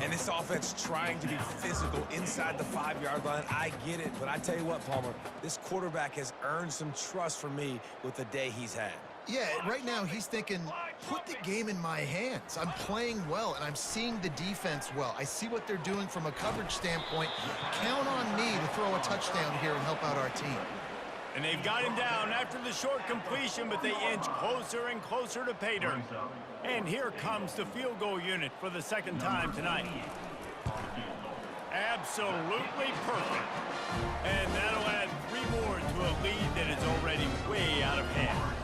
And this offense trying to be physical inside the 5-yard line. I get it, but I tell you what, Palmer, this quarterback has earned some trust from me with the day he's had. Yeah, right now he's thinking, put the game in my hands. I'm playing well, and I'm seeing the defense well. I see what they're doing from a coverage standpoint. Count on me to throw a touchdown here and help out our team. And they've got him down after the short completion, but they inch closer and closer to pay dirt. And here comes the field goal unit for the 2nd time tonight. Absolutely perfect. And that'll add 3 more to a lead that is already way out of hand.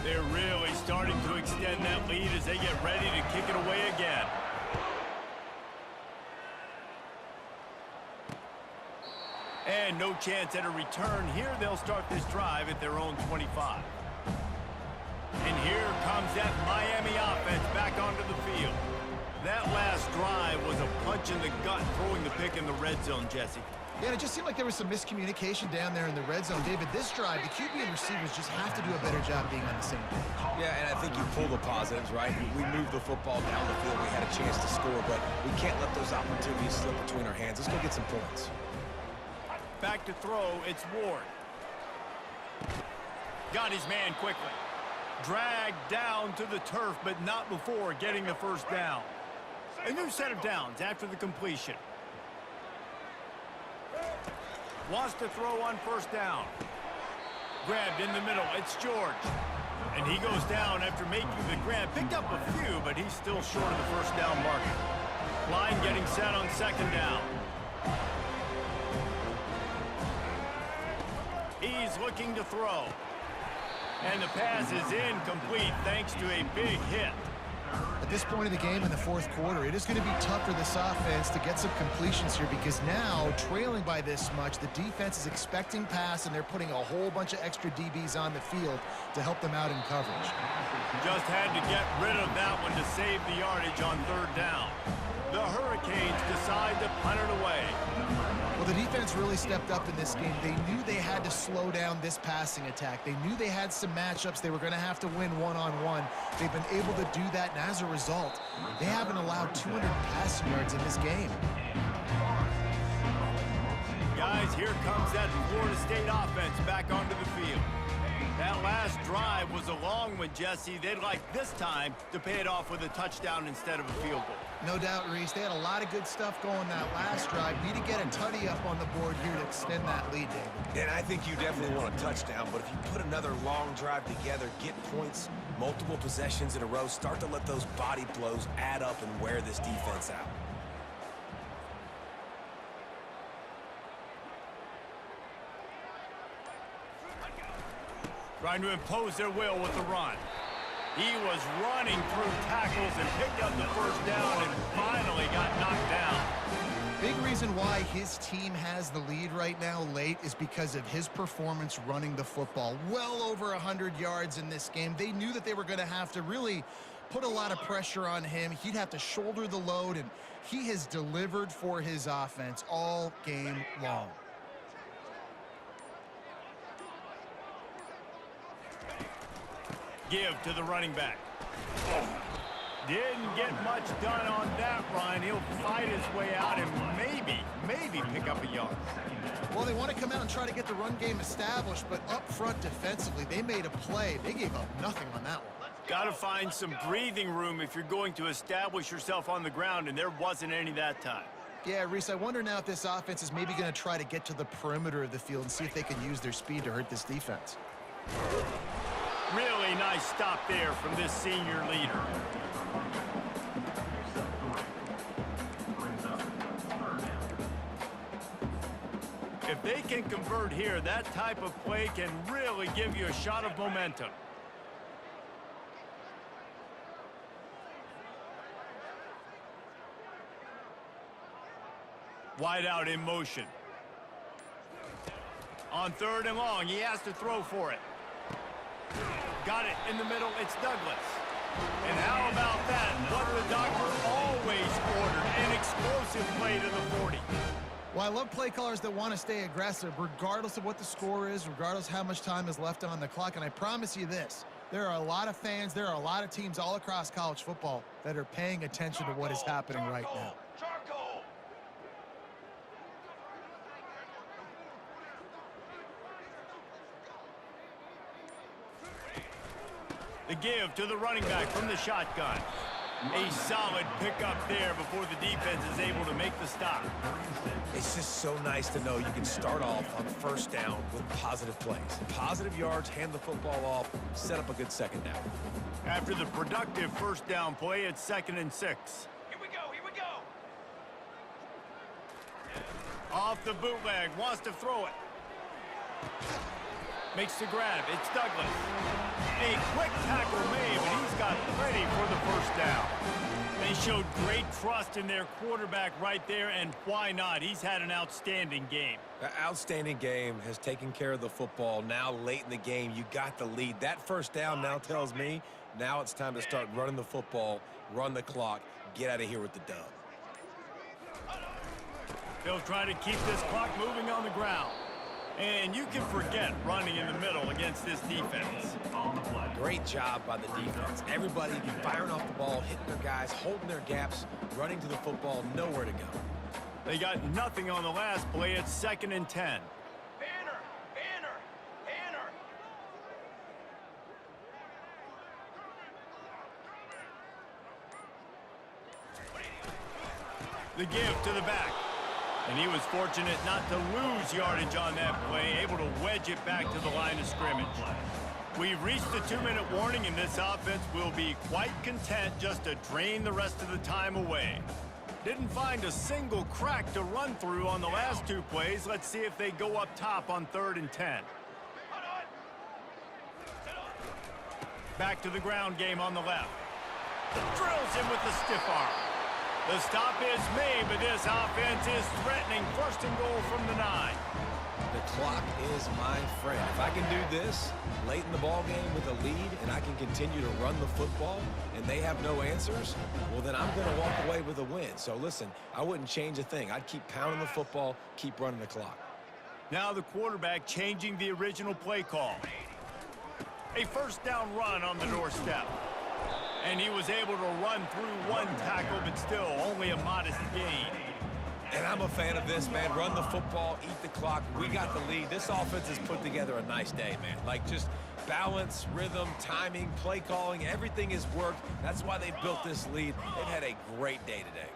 They're really starting to extend that lead as they get ready to kick it away again. And no chance at a return here. They'll start this drive at their own 25. And here comes that Miami offense back onto the field. That last drive was a punch in the gut, throwing the pick in the red zone, Jesse. Yeah, and it just seemed like there was some miscommunication down there in the red zone. David, this drive, the QB and receivers just have to do a better job being on the same page. Yeah, and I think you pull the positives, right? We moved the football down the field. We had a chance to score, but we can't let those opportunities slip between our hands. Let's go get some points. Back to throw, it's Ward. Got his man quickly. Dragged down to the turf, but not before getting the first down. A new set of downs after the completion. Wants to throw on 1st down. Grabbed in the middle, it's George. And he goes down after making the grab. Picked up a few, but he's still short of the 1st down marker. Line getting set on 2nd down. He's looking to throw. And the pass is incomplete thanks to a big hit. At this point of the game in the 4th quarter, it is going to be tough for this offense to get some completions here because now, trailing by this much, the defense is expecting pass, and they're putting a whole bunch of extra DBs on the field to help them out in coverage. Just had to get rid of that one to save the yardage on 3rd down. The Hurricanes decide to punt it away. Well, the defense really stepped up in this game. They knew they had to slow down this passing attack. They knew they had some matchups they were going to have to win one-on-one. They've been able to do that, and as a result, they haven't allowed 200 passing yards in this game. Guys, here comes that Florida State offense back onto the field. That last drive was a long one, Jesse. They'd like this time to pay it off with a touchdown instead of a field goal. No doubt, Reese. They had a lot of good stuff going that last drive. Need to get a tutty up on the board here to extend that lead, David. And I think you definitely want a touchdown, but if you put another long drive together, get points, multiple possessions in a row, start to let those body blows add up and wear this defense out. Trying to impose their will with the run. He was running through tackles and picked up the first down and finally got knocked down. Big reason why his team has the lead right now late is because of his performance running the football. Well over 100 yards in this game. They knew that they were going to have to really put a lot of pressure on him. He'd have to shoulder the load, and he has delivered for his offense all game long. Give to the running back. Didn't get much done on that run. He'll fight his way out and maybe pick up a yard. Well, they want to come out and try to get the run game established, but up front defensively, they made a play. They gave up nothing on that one. Got to find some breathing room if you're going to establish yourself on the ground, and there wasn't any that time. Yeah, Reese, I wonder now if this offense is maybe going to try to get to the perimeter of the field and see if they can use their speed to hurt this defense. Really nice stop there from this senior leader. If they can convert here, that type of play can really give you a shot of momentum. Wide out in motion. On 3rd and long, he has to throw for it. Got it in the middle, it's Douglas. And how about that? What the doctor always ordered, an explosive play to the 40. Well, I love play callers that want to stay aggressive, regardless of what the score is, regardless how much time is left on the clock. And I promise you this, there are a lot of fans, there are a lot of teams all across college football that are paying attention to what is happening right now. The give to the running back from the shotgun. A solid pickup there before the defense is able to make the stop. It's just so nice to know you can start off on 1st down with positive plays. Positive yards, hand the football off, set up a good 2nd down. After the productive 1st down play, it's 2nd and 6. Here we go, here we go. Off the bootleg, wants to throw it. Makes the grab, it's Douglas. A quick tackle made, but he's got plenty for the 1st down. They showed great trust in their quarterback right there, and why not? He's had an outstanding game. The outstanding game has taken care of the football. Now late in the game, you got the lead. That 1st down now tells me now it's time to start running the football, run the clock, get out of here with the dub. They'll try to keep this clock moving on the ground. And you can forget running in the middle against this defense. Great job by the defense. Everybody firing off the ball, hitting their guys, holding their gaps, running to the football, nowhere to go. They got nothing on the last play. It's 2nd and 10. Banner, banner, banner. The give to the back. And he was fortunate not to lose yardage on that play, able to wedge it back to the line of scrimmage. We've reached the 2-minute warning, and this offense will be quite content just to drain the rest of the time away. Didn't find a single crack to run through on the last 2 plays. Let's see if they go up top on 3rd and 10. Back to the ground game on the left. Drills him with the stiff arm. The stop is made, but this offense is threatening 1st and goal from the 9. The clock is my friend. If I can do this late in the ball game with a lead and I can continue to run the football and they have no answers, well, then I'm going to walk away with a win. So listen, I wouldn't change a thing. I'd keep pounding the football, keep running the clock. Now the quarterback changing the original play call. A first down run on the doorstep. And he was able to run through one tackle, but still only a modest gain. And I'm a fan of this, man. Run the football, eat the clock. We got the lead. This offense has put together a nice day, man. Like, just balance, rhythm, timing, play calling, everything has worked. That's why they've built this lead. They've had a great day today.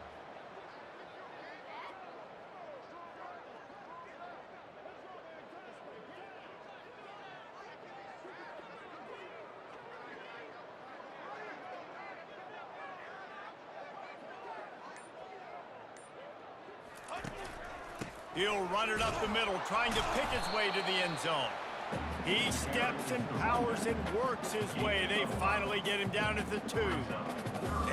He'll run it up the middle, trying to pick his way to the end zone. He steps and powers and works his way. They finally get him down at the 2.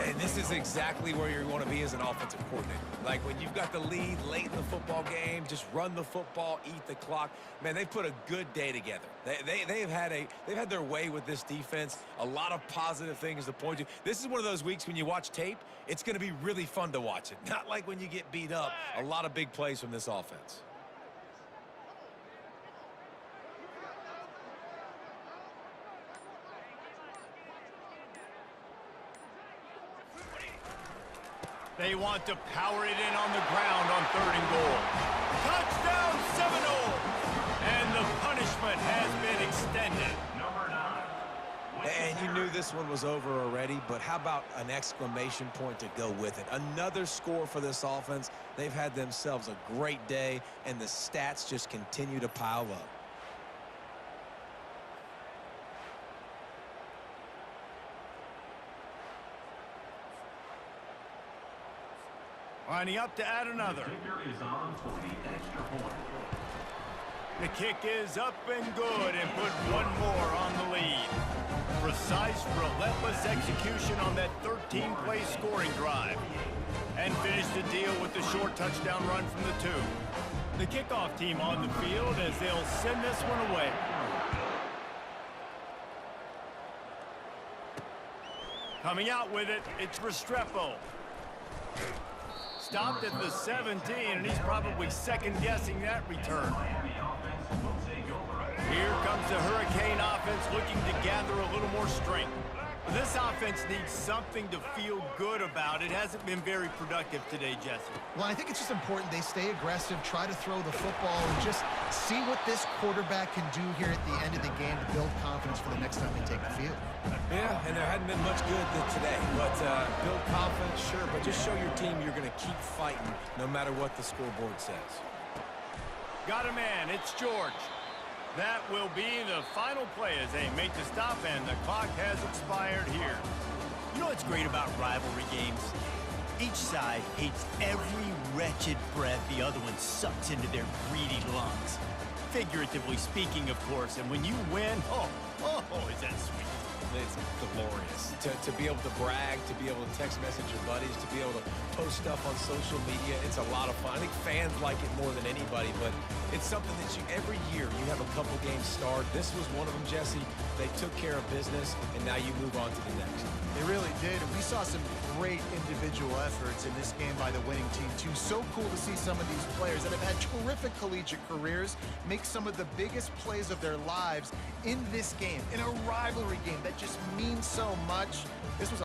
And this is exactly where you're going to be as an offensive coordinator. Like, when you've got the lead late in the football game, just run the football, eat the clock. Man, they've put a good day together. They've had their way with this defense. A lot of positive things to point to. This is one of those weeks when you watch tape, it's going to be really fun to watch it. Not like when you get beat up. A lot of big plays from this offense. They want to power it in on the ground on 3rd and goal. Touchdown Seminole! And the punishment has been extended. And you knew this one was over already, but how about an exclamation point to go with it? Another score for this offense. They've had themselves a great day, and the stats just continue to pile up. Lining up to add another. The kick is up and good and put one more on the lead. Precise, relentless execution on that 13-play scoring drive. And finish the deal with the short touchdown run from the 2. The kickoff team on the field as they'll send this one away. Coming out with it, it's Restrepo. Stopped at the 17, and he's probably second-guessing that return. Here comes the Hurricane offense looking to gather a little more strength. This offense needs something to feel good about. It hasn't been very productive today, Jesse. Well, I think it's just important they stay aggressive, try to throw the football, and just see what this quarterback can do here at the end of the game to build confidence for the next time they take the field. Yeah, and there hadn't been much good today. But build confidence, sure, but just show your team you're going to keep fighting no matter what the scoreboard says. Got a man. It's George. That will be the final play as they make the stop, and the clock has expired here. You know what's great about rivalry games? Each side hates every wretched breath the other one sucks into their greedy lungs. Figuratively speaking, of course, and when you win, oh, is that sweet. It's glorious to be able to brag, to be able to text message your buddies, to be able to post stuff on social media. It's a lot of fun. I think fans like it more than anybody, but it's something that every year you have a couple games start. This was one of them, Jesse. They took care of business, and now you move on to the next. They really did, and we saw some great individual efforts in this game by the winning team, too. So cool to see some of these players that have had terrific collegiate careers make some of the biggest plays of their lives in this game, in a rivalry game that just means so much. This was